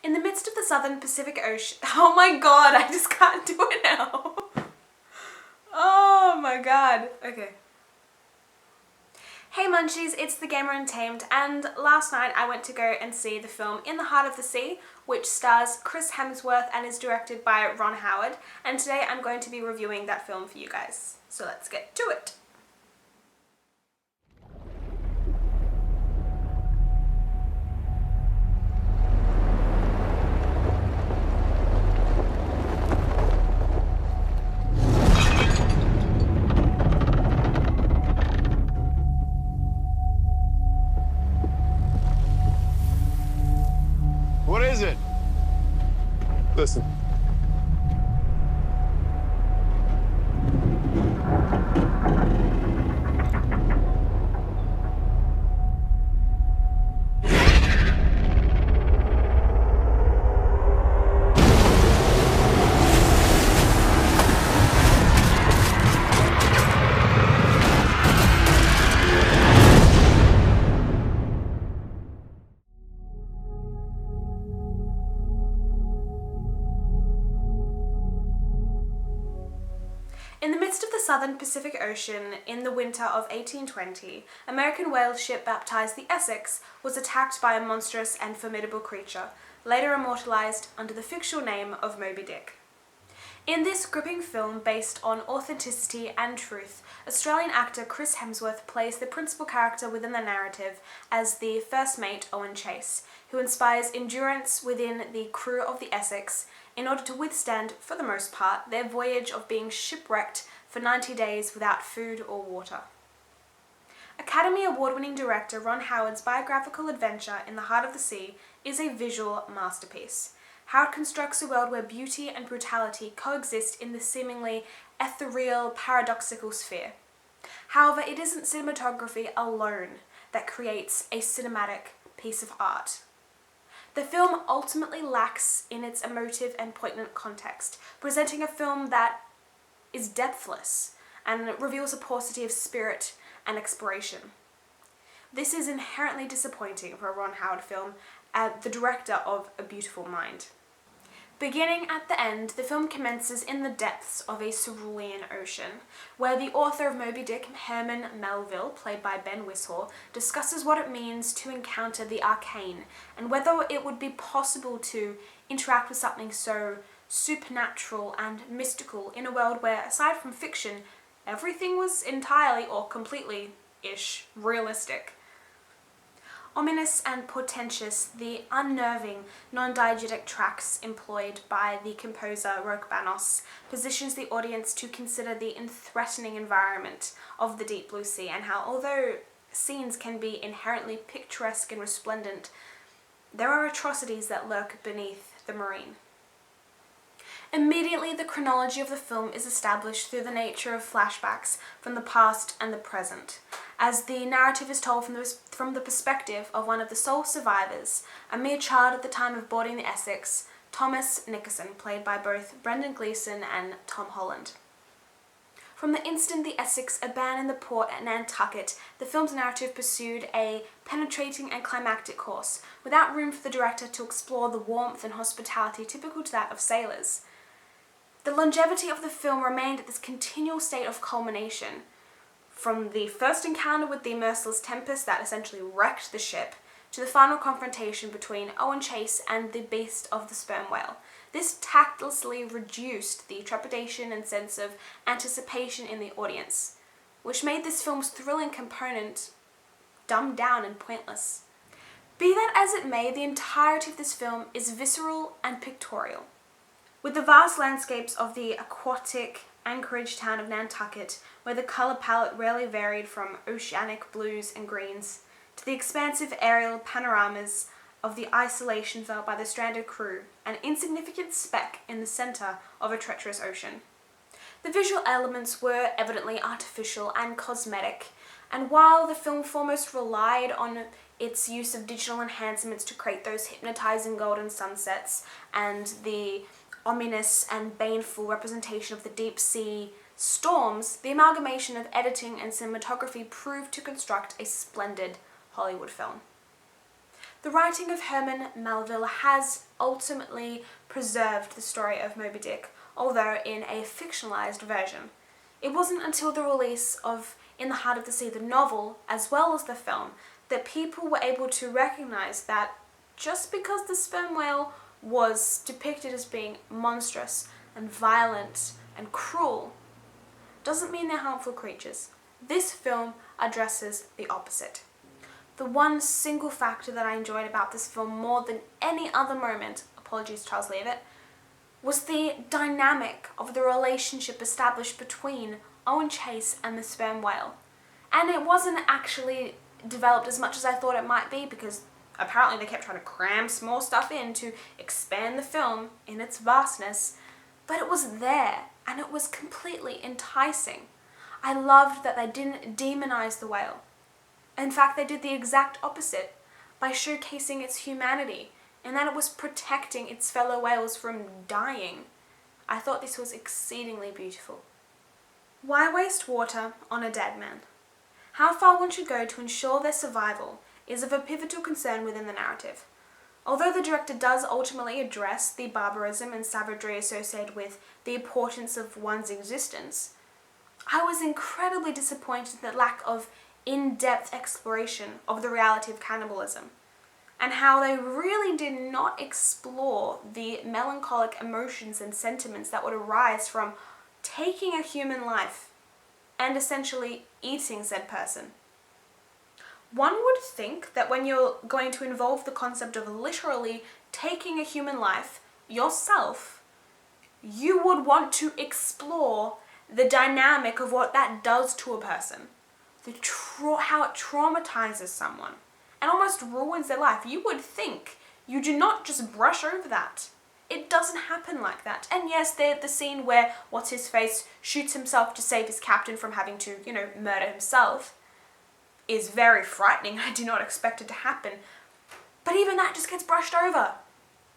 In the midst of the southern Pacific Ocean... Oh my god, I just can't do it now. Oh my god. Okay. Hey munchies, it's the Gamer Untamed, and last night I went to go and see the film In the Heart of the Sea, which stars Chris Hemsworth and is directed by Ron Howard, and today I'm going to be reviewing that film for you guys. So let's get to it. What is it? Listen. In the midst of the southern Pacific Ocean in the winter of 1820, American whale ship baptized the Essex was attacked by a monstrous and formidable creature, later immortalized under the fictional name of Moby Dick. In this gripping film based on authenticity and truth, Australian actor Chris Hemsworth plays the principal character within the narrative as the first mate Owen Chase, who inspires endurance within the crew of the Essex in order to withstand, for the most part, their voyage of being shipwrecked for 90 days without food or water. Academy Award-winning director Ron Howard's biographical adventure In the Heart of the Sea is a visual masterpiece. Howard constructs a world where beauty and brutality coexist in the seemingly ethereal, paradoxical sphere. However, it isn't cinematography alone that creates a cinematic piece of art. The film ultimately lacks in its emotive and poignant context, presenting a film that is depthless and reveals a paucity of spirit and exploration. This is inherently disappointing for a Ron Howard film, the director of A Beautiful Mind. Beginning at the end, the film commences in the depths of a cerulean ocean, where the author of Moby Dick, Herman Melville, played by Ben Whishaw, discusses what it means to encounter the arcane, and whether it would be possible to interact with something so supernatural and mystical in a world where, aside from fiction, everything was entirely or completely-ish realistic. Ominous and portentous, the unnerving, non-diegetic tracks employed by the composer Rachmaninoff positions the audience to consider the threatening environment of the deep blue sea, and how, although scenes can be inherently picturesque and resplendent, there are atrocities that lurk beneath the marine. Immediately, the chronology of the film is established through the nature of flashbacks from the past and the present, as the narrative is told from the perspective of one of the sole survivors, a mere child at the time of boarding the Essex, Thomas Nickerson, played by both Brendan Gleeson and Tom Holland. From the instant the Essex abandoned the port at Nantucket, the film's narrative pursued a penetrating and climactic course, without room for the director to explore the warmth and hospitality typical to that of sailors. The longevity of the film remained at this continual state of culmination, from the first encounter with the merciless tempest that essentially wrecked the ship, to the final confrontation between Owen Chase and the beast of the sperm whale. This tactlessly reduced the trepidation and sense of anticipation in the audience, which made this film's thrilling component dumbed down and pointless. Be that as it may, the entirety of this film is visceral and pictorial. With the vast landscapes of the aquatic anchorage town of Nantucket, where the colour palette rarely varied from oceanic blues and greens, to the expansive aerial panoramas of the isolation felt by the stranded crew, an insignificant speck in the centre of a treacherous ocean. The visual elements were evidently artificial and cosmetic, and while the film foremost relied on its use of digital enhancements to create those hypnotising golden sunsets and the ominous and baneful representation of the deep sea storms, the amalgamation of editing and cinematography proved to construct a splendid Hollywood film. The writing of Herman Melville has ultimately preserved the story of Moby Dick, although in a fictionalized version. It wasn't until the release of In the Heart of the Sea, the novel, as well as the film, that people were able to recognize that just because the sperm whale was depicted as being monstrous and violent and cruel doesn't mean they're harmful creatures. This film addresses the opposite. The one single factor that I enjoyed about this film more than any other moment, apologies Charles Leavitt, was the dynamic of the relationship established between Owen Chase and the sperm whale. And it wasn't actually developed as much as I thought it might be, because apparently they kept trying to cram some more stuff in to expand the film in its vastness, but it was there, and it was completely enticing. I loved that they didn't demonize the whale. In fact, they did the exact opposite by showcasing its humanity and that it was protecting its fellow whales from dying. I thought this was exceedingly beautiful. Why waste water on a dead man? How far one should go to ensure their survival is of a pivotal concern within the narrative. Although the director does ultimately address the barbarism and savagery associated with the importance of one's existence, I was incredibly disappointed in the lack of in-depth exploration of the reality of cannibalism, and how they really did not explore the melancholic emotions and sentiments that would arise from taking a human life and essentially eating said person. One would think that when you're going to involve the concept of literally taking a human life yourself, you would want to explore the dynamic of what that does to a person, how it traumatizes someone and almost ruins their life. You would think you do not just brush over that. It doesn't happen like that. And yes, the scene where What's-His-Face shoots himself to save his captain from having to, murder himself is very frightening. I did not expect it to happen. But even that just gets brushed over.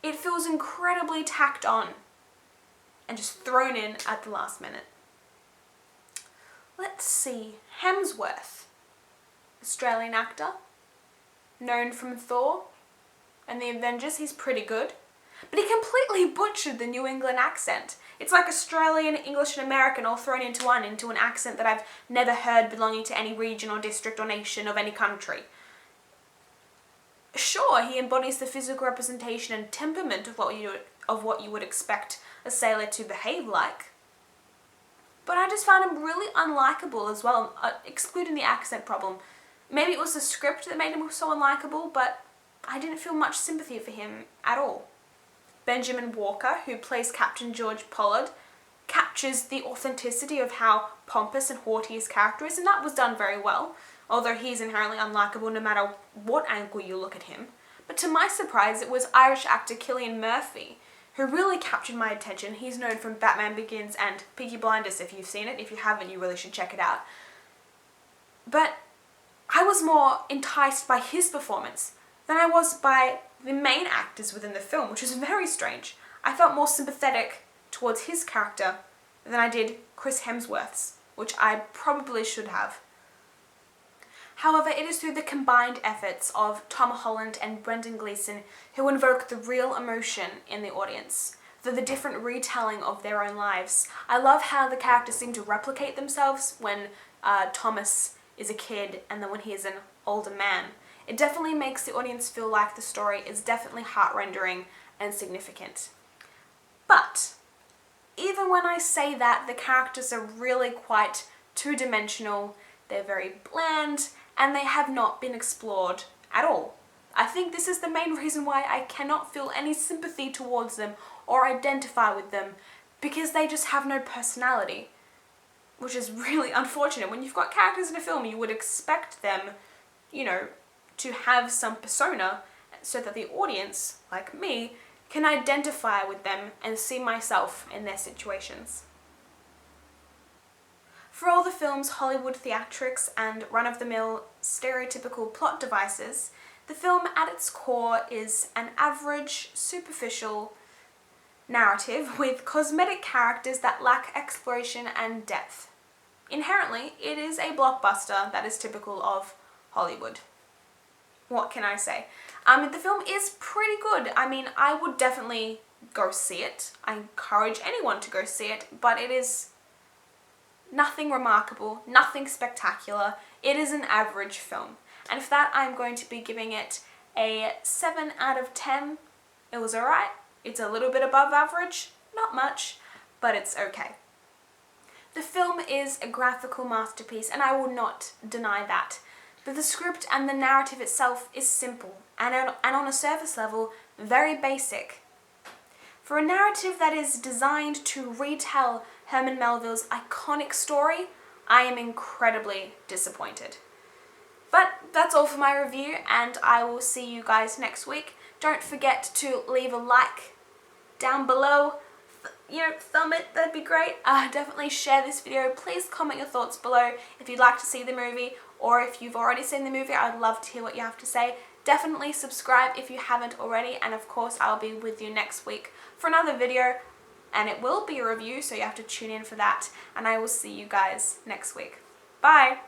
It feels incredibly tacked on and just thrown in at the last minute. Let's see. Hemsworth, Australian actor, known from Thor and the Avengers. He's pretty good. But he completely butchered the New England accent. It's like Australian, English, and American all thrown into one, into an accent that I've never heard belonging to any region or district or nation of any country. Sure, he embodies the physical representation and temperament of what you would expect a sailor to behave like. But I just found him really unlikable as well, excluding the accent problem. Maybe it was the script that made him so unlikable, but I didn't feel much sympathy for him at all. Benjamin Walker, who plays Captain George Pollard, captures the authenticity of how pompous and haughty his character is, and that was done very well, although he's inherently unlikable no matter what angle you look at him. But to my surprise, it was Irish actor Cillian Murphy who really captured my attention. He's known from Batman Begins and Peaky Blinders, if you've seen it. If you haven't, you really should check it out. But I was more enticed by his performance than I was by the main actors within the film, which was very strange. I felt more sympathetic towards his character than I did Chris Hemsworth's, which I probably should have. However, it is through the combined efforts of Tom Holland and Brendan Gleeson who invoke the real emotion in the audience, through the different retelling of their own lives. I love how the characters seem to replicate themselves when Thomas is a kid and then when he is an older man. It definitely makes the audience feel like the story is definitely heart-rendering and significant. But even when I say that, the characters are really quite two-dimensional, they're very bland, and they have not been explored at all. I think this is the main reason why I cannot feel any sympathy towards them or identify with them, because they just have no personality, which is really unfortunate. When you've got characters in a film, you would expect them, to have some persona so that the audience, like me, can identify with them and see myself in their situations. For all the film's Hollywood theatrics and run-of-the-mill stereotypical plot devices, the film at its core is an average, superficial narrative with cosmetic characters that lack exploration and depth. Inherently, it is a blockbuster that is typical of Hollywood. what can I say? The film is pretty good. I mean, I would definitely go see it. I encourage anyone to go see it, but it is nothing remarkable, nothing spectacular. It is an average film. And for that, I'm going to be giving it a 7 out of 10. It was alright. It's a little bit above average, not much, but it's okay. The film is a graphical masterpiece, and I will not deny that. But the script and the narrative itself is simple, and on a surface level, very basic. For a narrative that is designed to retell Herman Melville's iconic story, I am incredibly disappointed. But that's all for my review, and I will see you guys next week. Don't forget to leave a like down below. Thumb it, that'd be great. Definitely share this video. Please comment your thoughts below if you'd like to see the movie, or if you've already seen the movie, I'd love to hear what you have to say. Definitely subscribe if you haven't already, and of course I'll be with you next week for another video, and it will be a review, so you have to tune in for that, and I will see you guys next week. Bye!